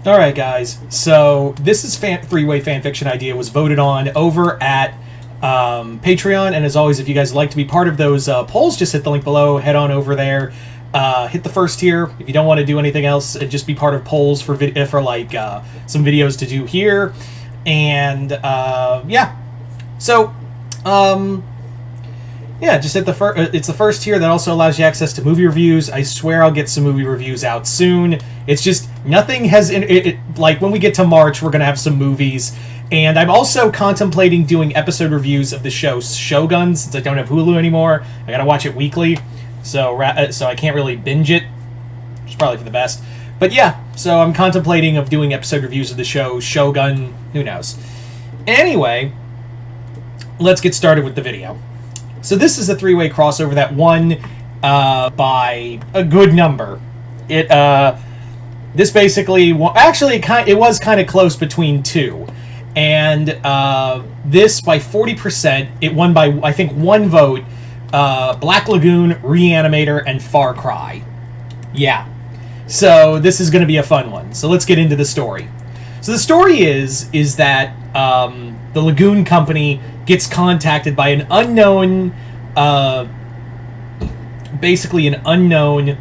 Alright, guys. So, this is three-way fanfiction idea was voted on over at Patreon, and as always, if you guys would like to be part of those polls, just hit the link below, head on over there, hit the first tier. If you don't want to do anything else, just be part of polls for some videos to do here. And, yeah. So, yeah, just hit the first. It's the first tier that also allows you access to movie reviews. I swear I'll get some movie reviews out soon. It's just nothing has like when we get to March, we're gonna have some movies, and I'm also contemplating doing episode reviews of the show Shogun since I don't have Hulu anymore. I gotta watch it weekly, so I can't really binge it, which is probably for the best. But yeah, so I'm contemplating of doing episode reviews of the show Shogun. Who knows? Anyway, let's get started with the video. So this is a three-way crossover that won by a good number. This basically actually it was kind of close between two, and this by 40%. It won by I think one vote. Black Lagoon, Re-Animator, and Far Cry. Yeah, so this is going to be a fun one. So let's get into the story. So the story is that the Lagoon company gets contacted by an unknown, basically an unknown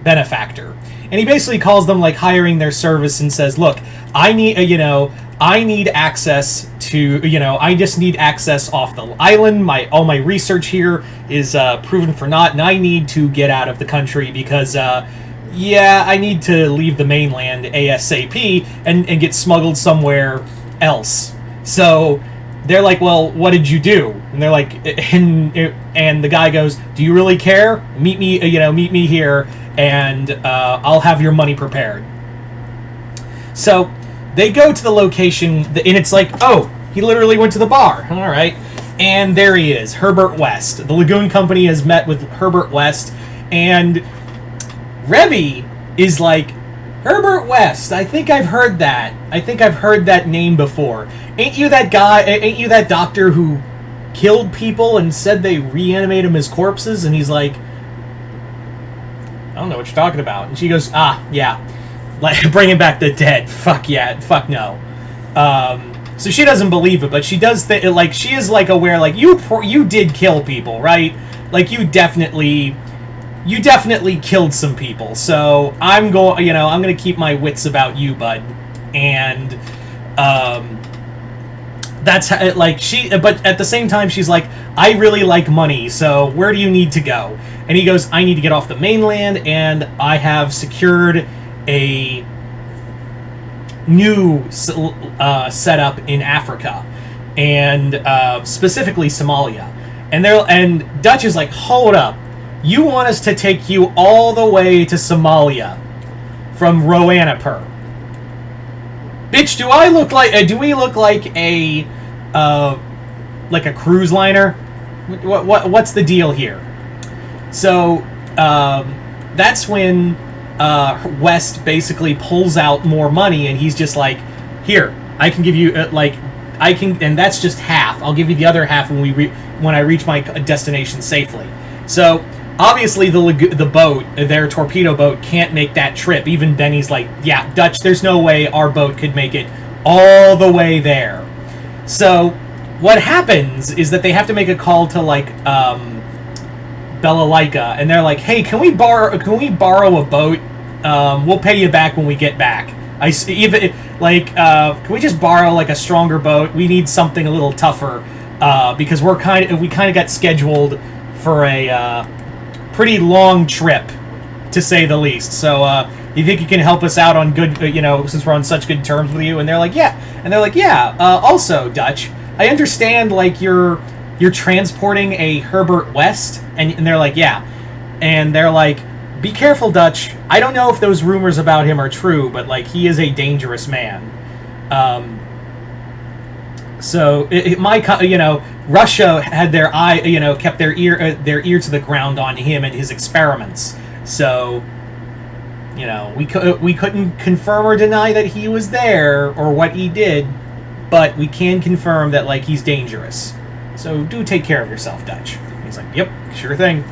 benefactor, and he basically calls them like hiring their service and says, "Look, I need I need access to I just need access off the island. All my research here is proven for naught, and I need to get out of the country because yeah, I need to leave the mainland ASAP and get smuggled somewhere else." So they're like, "Well, what did you do?" And they're like, and the guy goes, "Do you really care? Meet me here, and I'll have your money prepared." So they go to the location, and it's like, oh, he literally went to the bar. All right, and there he is, Herbert West. The Lagoon Company has met with Herbert West, and Revy is like, "Herbert West, I think I've heard that. I think I've heard that name before. Ain't you that guy, ain't you that doctor who killed people and said they reanimate them as corpses?" And he's like, "I don't know what you're talking about." And she goes, "Ah, yeah. Like, bringing back the dead. Fuck yeah. Fuck no." So she doesn't believe it, but she does think, like, she is, like, aware, like, you did kill people, right? Like, you definitely killed some people, so I'm gonna keep my wits about you, bud. And that's how, like, but at the same time she's like, "I really like money, so where do you need to go?" And he goes, "I need to get off the mainland, and I have secured a new setup in Africa, and specifically Somalia." And Dutch is like, "Hold up. You want us to take you all the way to Somalia from Re-Animator? Bitch, do we look like a cruise liner? What's the deal here?" So that's when West basically pulls out more money, and he's just like, "Here, I can give you and that's just half. I'll give you the other half when I reach my destination safely." So obviously the boat, their torpedo boat, can't make that trip. Even Benny's like, "Yeah, Dutch, there's no way our boat could make it all the way there." So what happens is that they have to make a call to like Bella, and they're like, "Hey, can we borrow a boat? We'll pay you back when we get back. Can we just borrow like a stronger boat? We need something a little tougher because we kind of got scheduled for a pretty long trip, to say the least. So you think you can help us out on good, since we're on such good terms with you?" And they're like, "Yeah." And they're like, "Yeah. Also, Dutch, I understand like you're transporting a Herbert West," and they're like, "Yeah." And they're like, "Be careful, Dutch. I don't know if those rumors about him are true, but like he is a dangerous man." So Russia had their kept their ear to the ground on him and his experiments. So we couldn't confirm or deny that he was there or what he did, but we can confirm that like he's dangerous. So do take care of yourself, Dutch. He's like, "Yep, sure thing."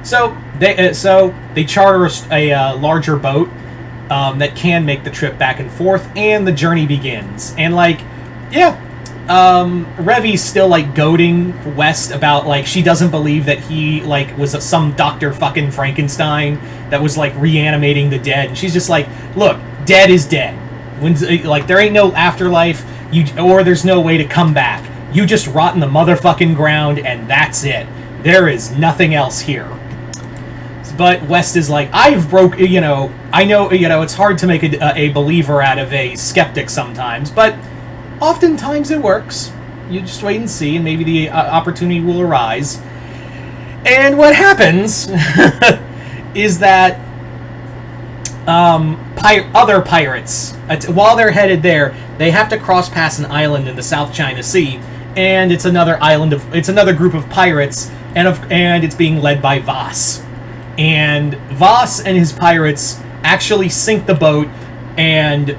So they charter a larger boat, that can make the trip back and forth, and the journey begins. And, like, yeah, Revi's still, like, goading West about, like, she doesn't believe that he, like, was some Dr. fucking Frankenstein that was, like, reanimating the dead. And she's just like, look, dead is dead. When, like, there ain't no afterlife, or there's no way to come back. You just rot in the motherfucking ground, and that's it. There is nothing else here. But West is like, I've broke, you know, I know, you know, it's hard to make a believer out of a skeptic sometimes, but oftentimes it works. You just wait and see, and maybe the opportunity will arise. And what happens is that other pirates, while they're headed there, they have to cross past an island in the South China Sea, and it's another group of pirates, and it's being led by Voss. And Voss and his pirates actually sink the boat and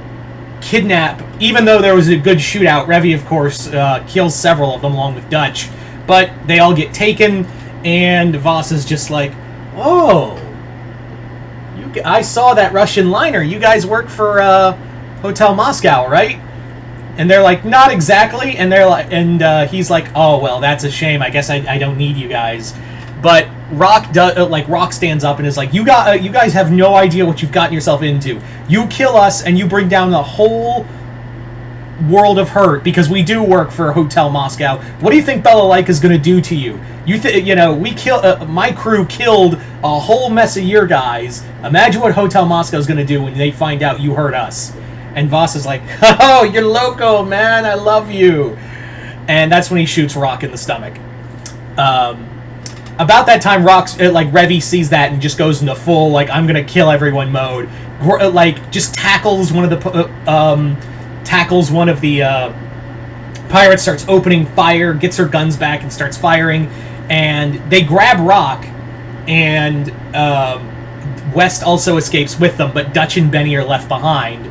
kidnap, even though there was a good shootout. Revi, of course, kills several of them along with Dutch, but they all get taken, and Voss is just like, oh, I saw that Russian liner. You guys work for Hotel Moscow, right? And they're like, not exactly. And they're like, and he's like, oh well, that's a shame. I guess I don't need you guys. But Rock stands up and is like, you guys have no idea what you've gotten yourself into. You kill us and you bring down the whole world of hurt because we do work for Hotel Moscow. What do you think Balalaika is going to do to you? You know, my crew killed a whole mess of your guys. Imagine what Hotel Moscow is going to do when they find out you hurt us. And Voss is like, oh, you're loco, man. I love you. And that's when he shoots Rock in the stomach. About that time, Revi sees that and just goes into full, like, I'm gonna kill everyone mode. Like, just tackles one of the pirates, starts opening fire, gets her guns back and starts firing, and they grab Rock, and West also escapes with them, but Dutch and Benny are left behind.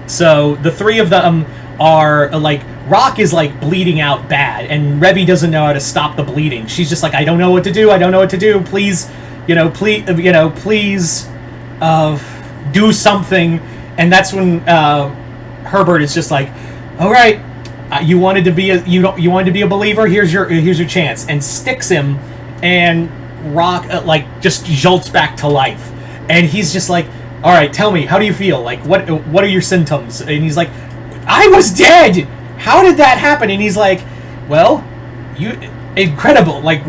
So the three of them are, like, Rock is, like, bleeding out bad, and Revi doesn't know how to stop the bleeding. She's just like, I don't know what to do, please, please, do something. And that's when, Herbert is just like, alright, you wanted to be a believer, here's your chance, and sticks him, and Rock, just jolts back to life. And he's just like, alright, tell me, how do you feel? Like, what are your symptoms? And he's like, I was dead! How did that happen? And he's like, well, incredible. Like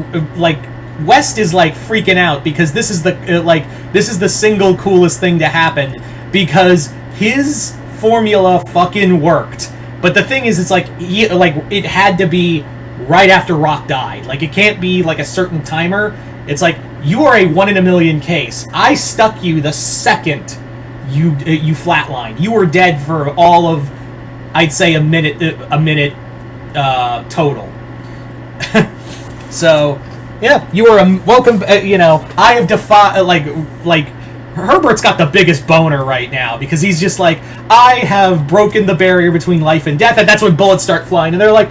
West is, like, freaking out because this is the single coolest thing to happen because his formula fucking worked. But the thing is, it's like, it had to be right after Rock died. Like, it can't be, like, a certain timer. It's like, you are a 1 in a million case. I stuck you the second you flatlined. You were dead for all of, I'd say, a minute total. So, yeah, you are welcome. I have defied. Like Herbert's got the biggest boner right now because he's just like, I have broken the barrier between life and death, and that's when bullets start flying, and they're like,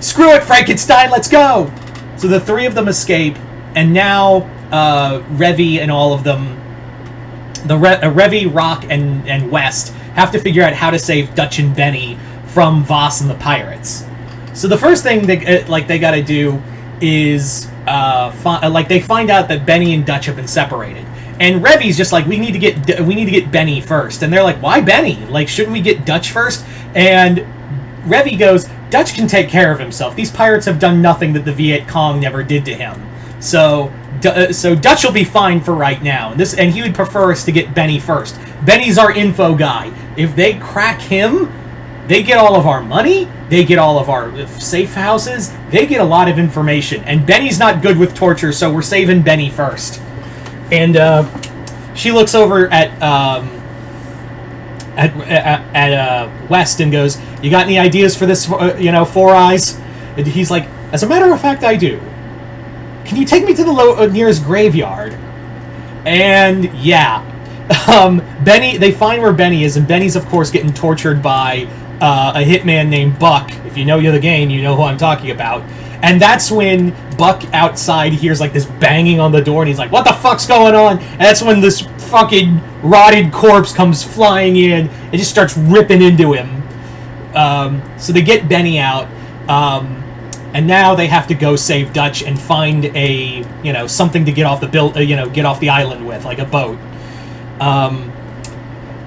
screw it, Frankenstein, let's go. So the three of them escape, and now Revi and all of them, Revi, Rock, and West, have to figure out how to save Dutch and Benny from Voss and the pirates. So the first thing they gotta do is they find out that Benny and Dutch have been separated, and Revi's just like, we need to get Benny first, and they're like, why Benny? Like, shouldn't we get Dutch first? And Revi goes, Dutch can take care of himself. These pirates have done nothing that the Viet Cong never did to him. So Dutch will be fine for right now. And he would prefer us to get Benny first. Benny's our info guy. If they crack him, they get all of our money, they get all of our safe houses, they get a lot of information. And Benny's not good with torture, so we're saving Benny first. And she looks over at West and goes, you got any ideas for this, Four Eyes? And he's like, as a matter of fact, I do. Can you take me to the nearest graveyard? And yeah, Benny. They find where Benny is, and Benny's of course getting tortured by a hitman named Buck. If you know the game, you know who I'm talking about. And that's when Buck outside hears like this banging on the door, and he's like, "What the fuck's going on?" And that's when this fucking rotted corpse comes flying in and just starts ripping into him. So they get Benny out, and now they have to go save Dutch and find a something to get off the get off the island with, like a boat.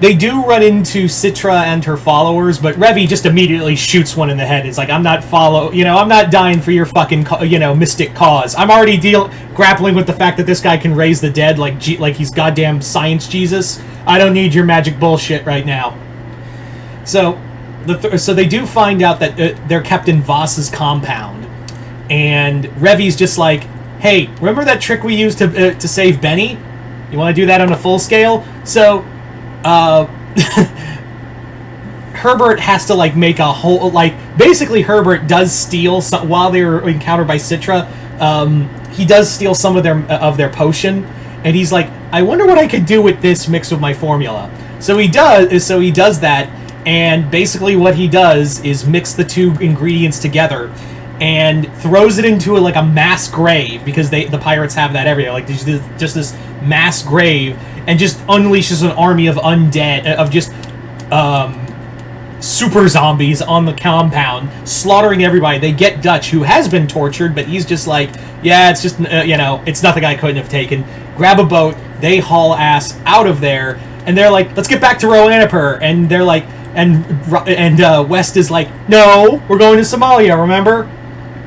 They do run into Citra and her followers, but Revy just immediately shoots one in the head. It's like, I'm not I'm not dying for your fucking, mystic cause. I'm already grappling with the fact that this guy can raise the dead like he's goddamn science Jesus. I don't need your magic bullshit right now. So, so they do find out that they're kept in Voss's compound, and Revy's just like, hey, remember that trick we used to save Benny? You want to do that on a full scale? So, Herbert has to make a whole basically Herbert does steal some, while they're encountered by Citra. He does steal some of their potion, and he's like, I wonder what I could do with this mixed with my formula. So he does that, and basically what he does is mix the two ingredients together and throws it into a mass grave, because the pirates have that everywhere, just this mass grave, and just unleashes an army of undead, of just super zombies on the compound, slaughtering everybody. They get Dutch, who has been tortured, but he's just like, yeah, it's just, it's nothing I couldn't have taken. Grab a boat, they haul ass out of there, and they're like, let's get back to Re-Animator, and they're like, and West is like, no, we're going to Somalia, remember?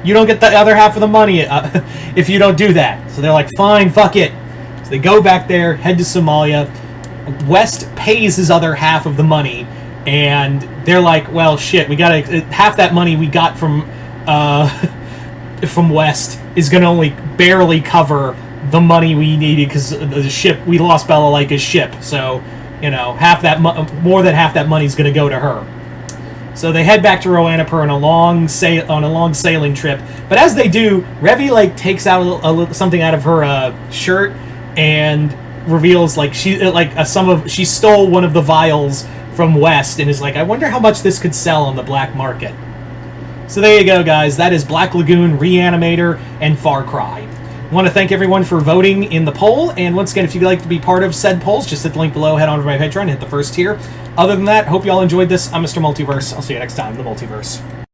You don't get the other half of the money if you don't do that. So they're like, fine, fuck it. So they go back there, head to Somalia. West pays his other half of the money, and they're like, well, shit, we gotta, half that money we got from West is gonna only barely cover the money we needed, because the ship, we lost Bella-Lyka's ship, so, half that, more than half that money's gonna go to her. So they head back to Re-Animator on a long sailing trip. But as they do, Revy takes out something out of her shirt and reveals she stole one of the vials from West, and is like, I wonder how much this could sell on the black market. So there you go, guys. That is Black Lagoon, Re-Animator, and Far Cry. I want to thank everyone for voting in the poll, and once again, if you'd like to be part of said polls, just hit the link below, head on over to my Patreon, hit the first tier. Other than that, hope you all enjoyed this. I'm Mr. Multiverse. I'll see you next time in the Multiverse.